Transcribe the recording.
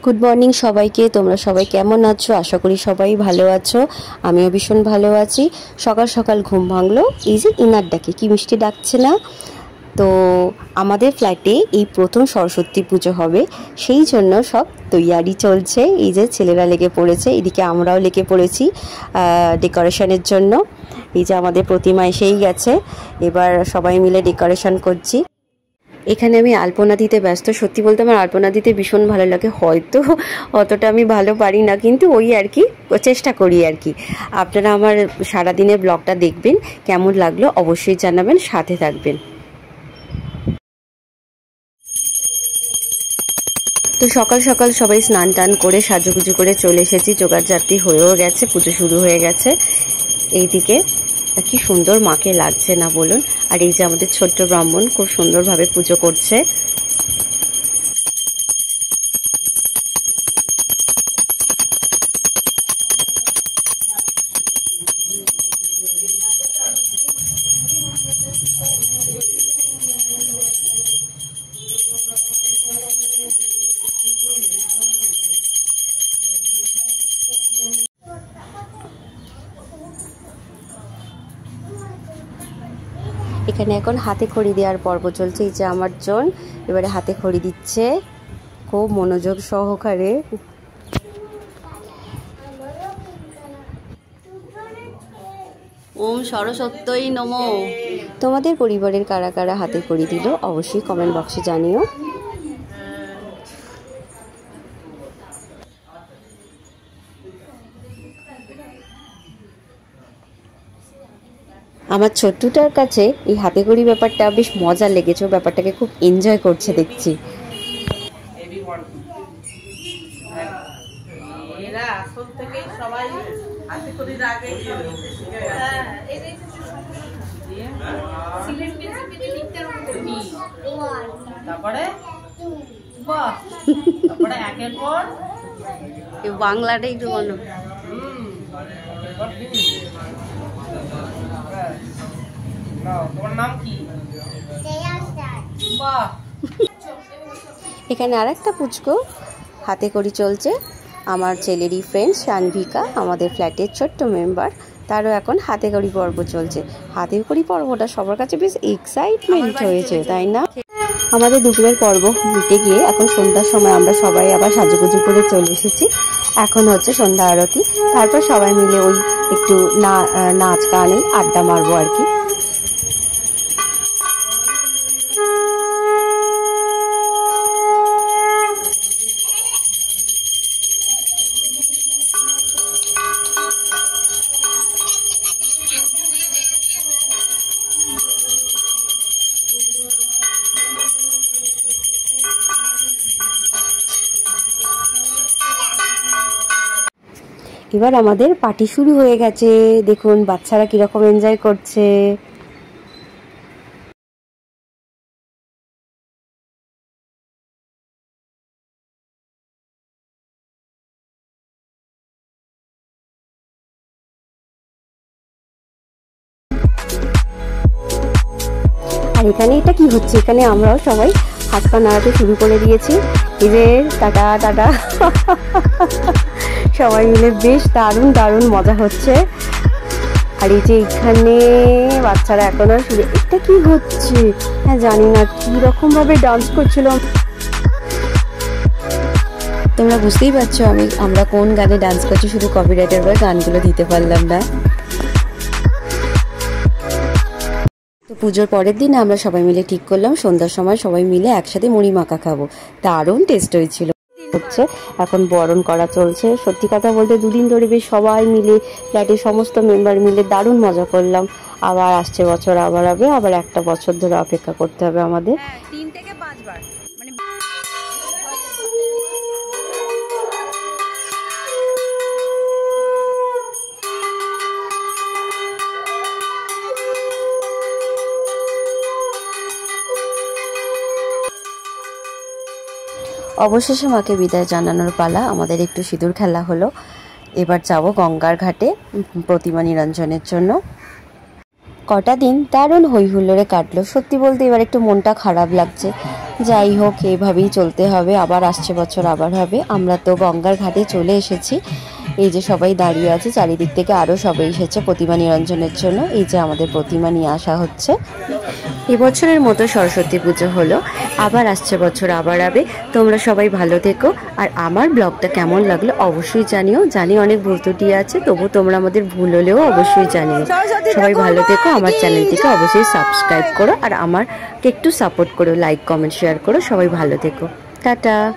Good morning সবাইকে। তোমরা সবাই কেমন আছো? আশা করি সবাই ভালো আছো। আমিও ভীষণ ভালো আছি। সকাল সকাল ঘুম ভাঙলো এই যে ইনার ডাকে, কি মিষ্টি ডাকছে না? তো আমাদের ফ্ল্যাটে এই প্রথম সরস্বতী পুজো হবে, সেই জন্য সব তৈয়ারি চলছে। এই যে ছেলেরা লেগে পড়েছে, এদিকে আমরাও লেগে পড়েছি ডেকোরেশনের জন্য। এই যে আমাদের প্রতিমা এসেই গেছে, এবার সবাই মিলে ডেকোরেশন করছি। এখানে আমি আলপনা দিতে ব্যস্ত। সত্যি বলতে আমার আলপনা দিতে ভীষণ ভালো লাগে, হয়তো অতটা আমি ভালো পারি না, কিন্তু ওই আর কি চেষ্টা করি আর কি। আপনারা আমার সারাদিনের ব্লগটা দেখবেন, কেমন লাগলো অবশ্যই জানাবেন, সাথে থাকবেন। তো সকাল সকাল সবাই স্নান টান করে সাজুগুজু করে চলে এসেছি, জোগাড় জাতি হয়েও গেছে, পুজো শুরু হয়ে গেছে। এইদিকে কি সুন্দর মাকে লাগছে না বলুন। আর এই যে আমাদের ছোট্ট ব্রাহ্মণ খুব সুন্দরভাবে পুজো করছে। এখানে এখন হাতে খড়ি দেওয়ার পর্ব চলছে। এই যে আমার জন এবারে হাতে খড়ি দিচ্ছে খুব মনোযোগ সহকারে। ওম সরস্বত্যই নমঃ। তোমাদের পরিবারের কারা কারা হাতে খড়ি দিল অবশ্যই কমেন্ট বক্সে জানিও। আমার ছোট্টটার কাছে এই হাতে খড়ি ব্যাপারটা বেশ মজা লেগেছে, ব্যাপারটাকে খুব এনজয় করছে দেখছি। বাংলাটা একটু বলো। এখানে আর একটা পুচকো হাতে খড়ি চলছে, আমার ছেলেরই ফ্রেন্ড শানভিকা, আমাদের ফ্ল্যাটের ছোট্ট মেম্বার, তারও এখন হাতে খড়ি পর্ব চলছে। হাতে খড়ি পর্বটা সবার কাছে বেশ এক্সাইটমেন্ট হয়েছে, তাই না? আমাদের দুপুরের পর্ব মিটে গিয়ে এখন সন্ধ্যার সময় আমরা সবাই আবার সাজুগুজু করে চলে এসেছি। এখন হচ্ছে সন্ধ্যা আরতি, তারপর সবাই মিলে ওই একটু নাচ গানে আড্ডা মারবো আর কি। এবার আমাদের পার্টি শুরু হয়ে গেছে, দেখুন বাচ্চারা কিরকম এনজয় করছে। আর এখানে এটা কি হচ্ছে, এখানে আমরাও সবাই হাত পা নাড়াতে শুরু করে দিয়েছি। এই যে টাটা টাটা সবাই মিলে বেশ দারুণ দারুণ মজা হচ্ছে। আর এই যে এখানে বাচ্চারা এখনো শুরু, এটা কি হচ্ছে হ্যাঁ জানি না, কি রকম ভাবে ডান্স করছিল। তোমরা বুঝতেই পারছো আমরা কোন গানে ডান্স করছি, শুধু কপিরাইটের বলে গানগুলো দিতে পারলাম না। তো পুজোর পরের দিন আমরা সবাই মিলে ঠিক করলাম সন্ধ্যার সময় সবাই মিলে একসাথে মুড়ি মাখা খাবো, দারুণ টেস্ট হয়েছিল। হচ্ছে এখন বরণ করা চলছে। সত্যি কথা বলতে দুদিন ধরে বেশ সবাই মিলে ফ্ল্যাটের সমস্ত মেম্বার মিলে দারুণ মজা করলাম। আবার আসছে বছর আবার হবে, আবার একটা বছর ধরে অপেক্ষা করতে হবে আমাদের। 3 থেকে 5 বার মানে অবশেষে মাকে বিদায় জানানোর পালা। আমাদের একটু সিঁদুর খেলা হলো। এবার যাব গঙ্গার ঘাটে প্রতিমা নিরঞ্জনের জন্য। কটা দিন দারুণ হই হুল্লোড়ে কাটলো। সত্যি বলতে এবার একটু মনটা খারাপ লাগছে, যাই হোক, এইভাবেই চলতে হবে। আবার আসছে বছর আবার হবে। আমরা তো গঙ্গার ঘাটে চলে এসেছি। এই যে সবাই দাঁড়িয়ে আছে, চারিদিক থেকে আরও সবাই এসেছে প্রতিমা নিরঞ্জনের জন্য। এই যে আমাদের প্রতিমা নিয়ে আসা হচ্ছে। এবছরের মতো সরস্বতী পুজো হলো, আবার আসছে বছর আবার হবে। তোমরা সবাই ভালো থেকো। আর আমার ব্লগটা কেমন লাগলো অবশ্যই জানিও। জানি অনেক ভুল ত্রুটি আছে, তবু তোমরা আমাদের ভুল হলেও অবশ্যই জানিও। সবাই ভালো থেকো। আমার চ্যানেলটিকে অবশ্যই সাবস্ক্রাইব করো আর আমাকে একটু সাপোর্ট করো, লাইক কমেন্ট শেয়ার করো। সবাই ভালো থেকো। টাটা।